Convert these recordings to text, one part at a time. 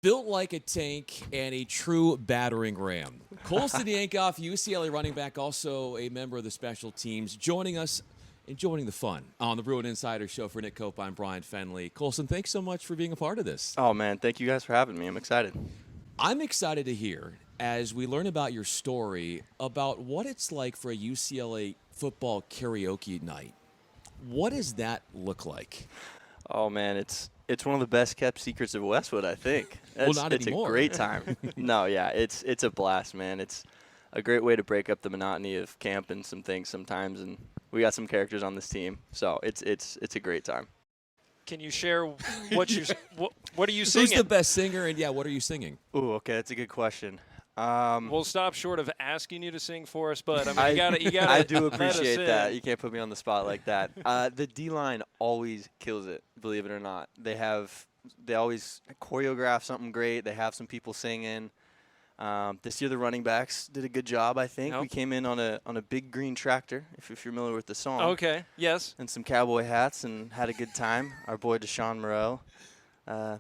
Built like a tank and a true battering ram. Colson Yankoff, UCLA running back, also a member of the special teams, joining us and joining the fun on the Bruin Insider Show. For Nick Cope, I'm Brian Fenley. Colson, thanks so much for being a part of this. Oh, man, thank you guys for having me. I'm excited. I'm excited to hear, as we learn about your story, about what it's like for a UCLA football karaoke night. What does that look like? Oh, man, it's one of the best kept secrets of Westwood, I think. Well, not it's anymore. a great time. No, yeah, it's a blast, man. It's a great way to break up the monotony of camp and some things sometimes, and we got some characters on this team, so it's a great time. Can you share what are you singing? Who's the best singer, and what are you singing? Ooh, okay, that's a good question. We'll stop short of asking you to sing for us, but I mean, you gotta. I do let us appreciate in. that. You can't put me on the spot like that. The D-line always kills it, believe it or not. They always choreograph something great. They have some people singing. This year the running backs did a good job, I think. Nope. We came in on a big green tractor, if you're familiar with the song. Okay. Yes. And some cowboy hats and had a good time. Our boy Deshaun Moreau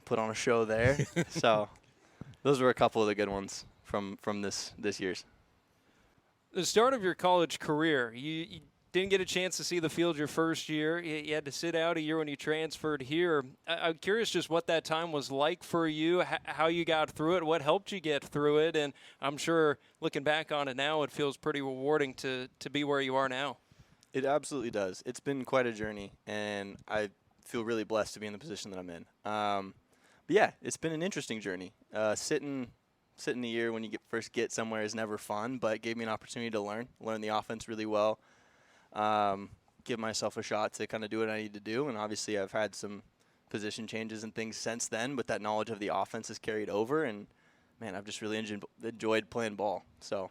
put on a show there. So those were a couple of the good ones from this year's. The start of your college career, you didn't get a chance to see the field your first year. You had to sit out a year when you transferred here. I'm curious just what that time was like for you, how you got through it, what helped you get through it, and I'm sure looking back on it now, it feels pretty rewarding to be where you are now. It absolutely does. It's been quite a journey, and I feel really blessed to be in the position that I'm in. But yeah, it's been an interesting journey. Sitting the year when you first get somewhere is never fun, but it gave me an opportunity to learn the offense really well, give myself a shot to kind of do what I need to do. And obviously I've had some position changes and things since then, but that knowledge of the offense has carried over. And, man, I've just really enjoyed playing ball. So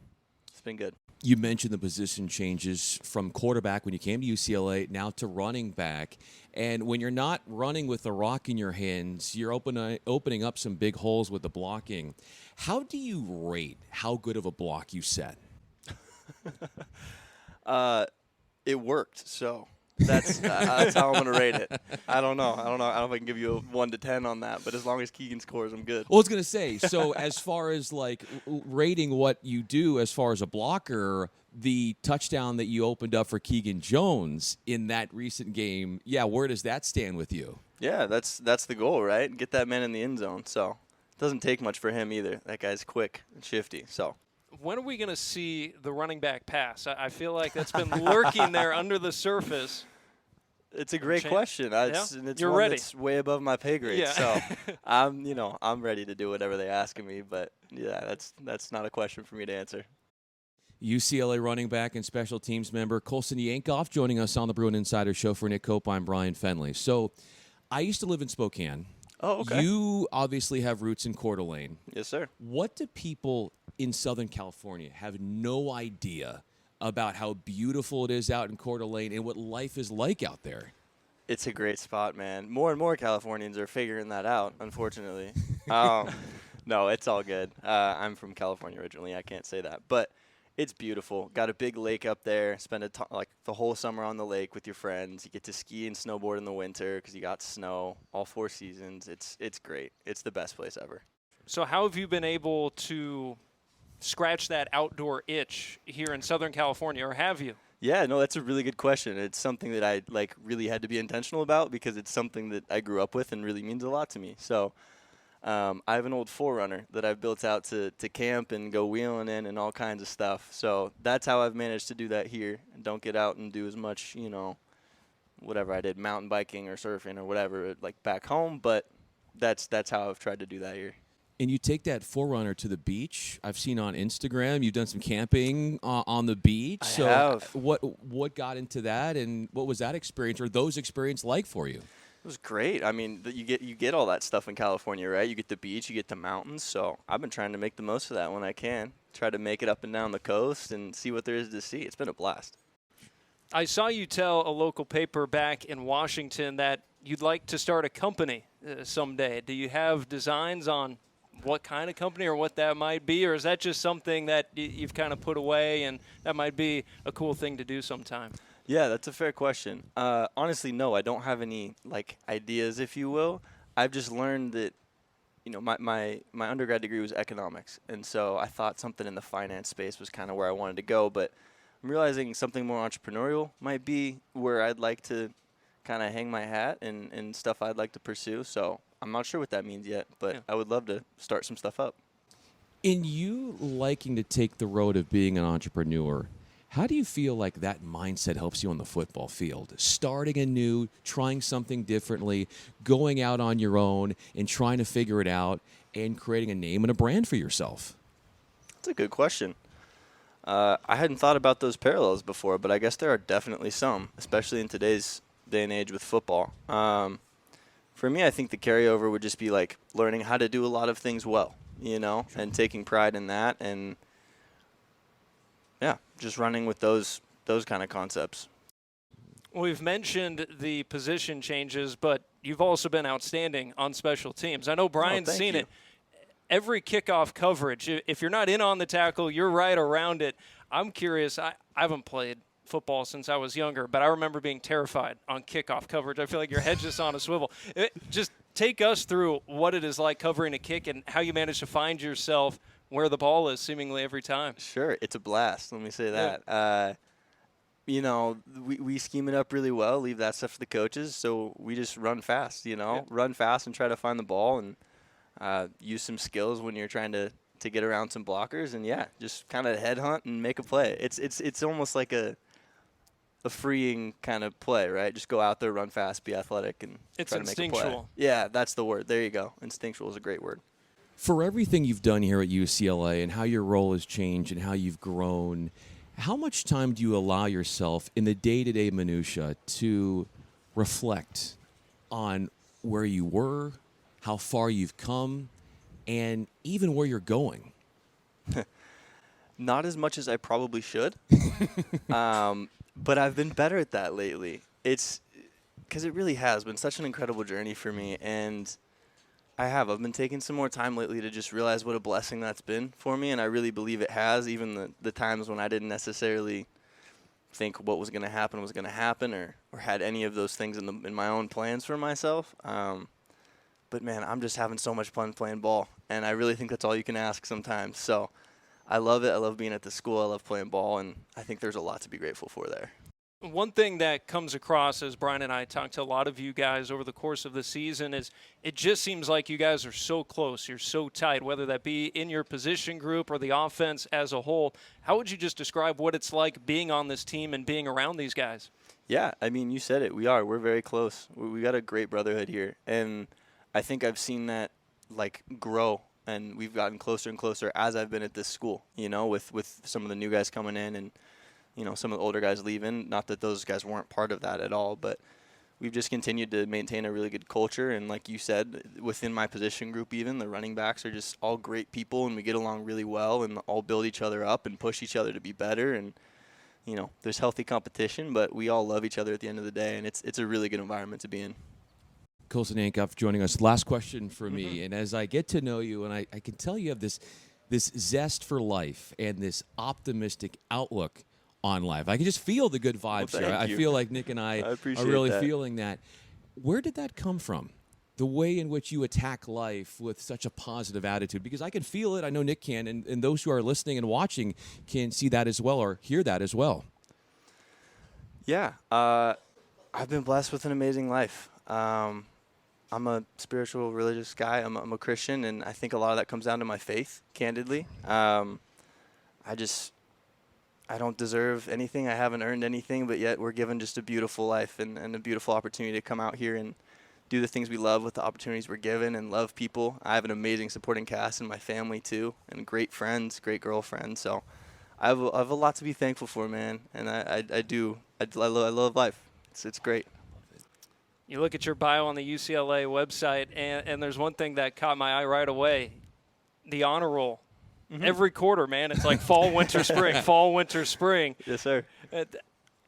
it's been good. You mentioned the position changes from quarterback when you came to UCLA now to running back. And when you're not running with the rock in your hands, you're opening up some big holes with the blocking. How do you rate how good of a block you set? It worked, so that's how I'm going to rate it. I don't know. I don't know if I can give you a 1 to 10 on that, but as long as Keegan scores, I'm good. Well, I was going to say, so as far as like rating what you do as far as a blocker, the touchdown that you opened up for Keegan Jones in that recent game, where does that stand with you? Yeah, that's the goal, right? Get that man in the end zone. So it doesn't take much for him either. That guy's quick and shifty, so. When are we going to see the running back pass? I feel like that's been lurking there under the surface. It's a great question. And it's You're one ready. That's way above my pay grade. Yeah. So I'm ready to do whatever they ask of me. But yeah, that's not a question for me to answer. UCLA running back and special teams member Colson Yankoff joining us on the Bruin Insider Show. For Nick Cope, I'm Brian Fenley. So I used to live in Spokane. Oh, okay. You obviously have roots in Coeur d'Alene. Yes, sir. What do people in Southern California have no idea about how beautiful it is out in Coeur d'Alene and what life is like out there? It's a great spot, man. More and more Californians are figuring that out, unfortunately. No, it's all good. I'm from California originally. I can't say that. But it's beautiful. Got a big lake up there. Spend the whole summer on the lake with your friends. You get to ski and snowboard in the winter because you got snow all 4 seasons. It's great. It's the best place ever. So how have you been able to scratch that outdoor itch here in Southern California, or have you? Yeah, no, that's a really good question. It's something that I really had to be intentional about because it's something that I grew up with and really means a lot to me. So I have an old 4Runner that I've built out to camp and go wheeling in and all kinds of stuff. So that's how I've managed to do that here and don't get out and do as much, whatever I did, mountain biking or surfing or whatever, like back home. But that's how I've tried to do that here. And you take that 4Runner to the beach. I've seen on Instagram you've done some camping on the beach. I so have. What got into that, and what was that experience or those experience like for you? It was great. I mean, you get all that stuff in California, right? You get the beach, you get the mountains. So I've been trying to make the most of that when I can. Try to make it up and down the coast and see what there is to see. It's been a blast. I saw you tell a local paper back in Washington that you'd like to start a company someday. Do you have designs on what kind of company or what that might be, or is that just something that you've kind of put away and that might be a cool thing to do sometime? Yeah, that's a fair question. Honestly, no, I don't have any ideas, if you will. I've just learned that my undergrad degree was economics, and so I thought something in the finance space was kind of where I wanted to go, but I'm realizing something more entrepreneurial might be where I'd like to kind of hang my hat and stuff I'd like to pursue. So I'm not sure what that means yet, but I would love to start some stuff up. In you liking to take the road of being an entrepreneur, how do you feel like that mindset helps you on the football field? Starting anew, trying something differently, going out on your own and trying to figure it out and creating a name and a brand for yourself? That's a good question. I hadn't thought about those parallels before, but I guess there are definitely some, especially in today's day and age with football. For me, I think the carryover would just be like learning how to do a lot of things well, and taking pride in that, and just running with those kind of concepts. We've mentioned the position changes, but you've also been outstanding on special teams. I know Brian's seen it. Every kickoff coverage, if you're not in on the tackle, you're right around it. I'm curious. I haven't played football since I was younger, but I remember being terrified on kickoff coverage. I feel like your head's just on a swivel. Just take us through what it is like covering a kick and how you manage to find yourself where the ball is seemingly every time. Sure. It's a blast. Let me say that. We scheme it up really well, leave that stuff to the coaches. So we just run fast, run fast and try to find the ball and use some skills when you're trying to get around some blockers. And, just kind of headhunt and make a play. It's almost like a freeing kind of play, right? Just go out there, run fast, be athletic, and try to make a play. It's instinctual. Yeah, that's the word. There you go. Instinctual is a great word. For everything you've done here at UCLA and how your role has changed and how you've grown, how much time do you allow yourself in the day-to-day minutia to reflect on where you were, how far you've come, and even where you're going? Not as much as I probably should, but I've been better at that lately. It's because it really has been such an incredible journey for me, and I've been taking some more time lately to just realize what a blessing that's been for me, and I really believe it has, even the times when I didn't necessarily think what was going to happen or had any of those things in my own plans for myself. But, man, I'm just having so much fun playing ball, and I really think that's all you can ask sometimes. So I love it. I love being at the school. I love playing ball, and I think there's a lot to be grateful for there. One thing that comes across as Brian and I talk to a lot of you guys over the course of the season is it just seems like you guys are so close. You're so tight, whether that be in your position group or the offense as a whole. How would you just describe what it's like being on this team and being around these guys? Yeah, I mean, you said it. We're very close. We got a great brotherhood here, and I think I've seen that grow, and we've gotten closer and closer as I've been at this school, with some of the new guys coming in and some of the older guys leaving. Not that those guys weren't part of that at all, but we've just continued to maintain a really good culture. And like you said, within my position group even, the running backs are just all great people, and we get along really well and all build each other up and push each other to be better. And, there's healthy competition, but we all love each other at the end of the day, and it's a really good environment to be in. Colson Yankoff joining us. Last question for me. And as I get to know you, and I can tell you have this zest for life and this optimistic outlook on life. I can just feel the good vibes here. I feel like Nick and I are really feeling that. Where did that come from? The way in which you attack life with such a positive attitude? Because I can feel it. I know Nick can, and those who are listening and watching can see that as well or hear that as well. Yeah. I've been blessed with an amazing life. I'm a spiritual, religious guy. I'm a Christian, and I think a lot of that comes down to my faith, candidly. I don't deserve anything. I haven't earned anything, but yet we're given just a beautiful life and a beautiful opportunity to come out here and do the things we love with the opportunities we're given and love people. I have an amazing supporting cast in my family, too, and great friends, great girlfriend. So I have a lot to be thankful for, man, and I love life. It's great. You look at your bio on the UCLA website, and there's one thing that caught my eye right away, the honor roll. Mm-hmm. Every quarter, man, it's like fall, winter, spring, fall, winter, spring. Yes, sir.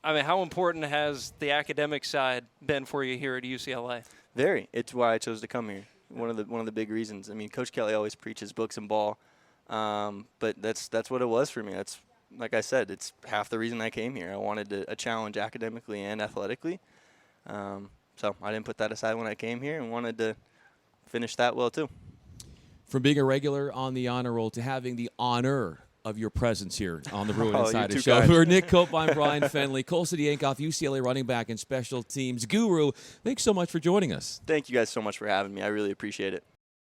I mean, how important has the academic side been for you here at UCLA? Very. It's why I chose to come here. One of the big reasons. I mean, Coach Kelly always preaches books and ball, but that's what it was for me. That's, like I said, it's half the reason I came here. I wanted a challenge academically and athletically. So I didn't put that aside when I came here and wanted to finish that well, too. From being a regular on the honor roll to having the honor of your presence here on the Bruin you're Insider too Show. kind. For Nick Cope, I'm Brian Fenley. Colson Yankoff, UCLA running back and special teams guru. Thanks so much for joining us. Thank you guys so much for having me. I really appreciate it.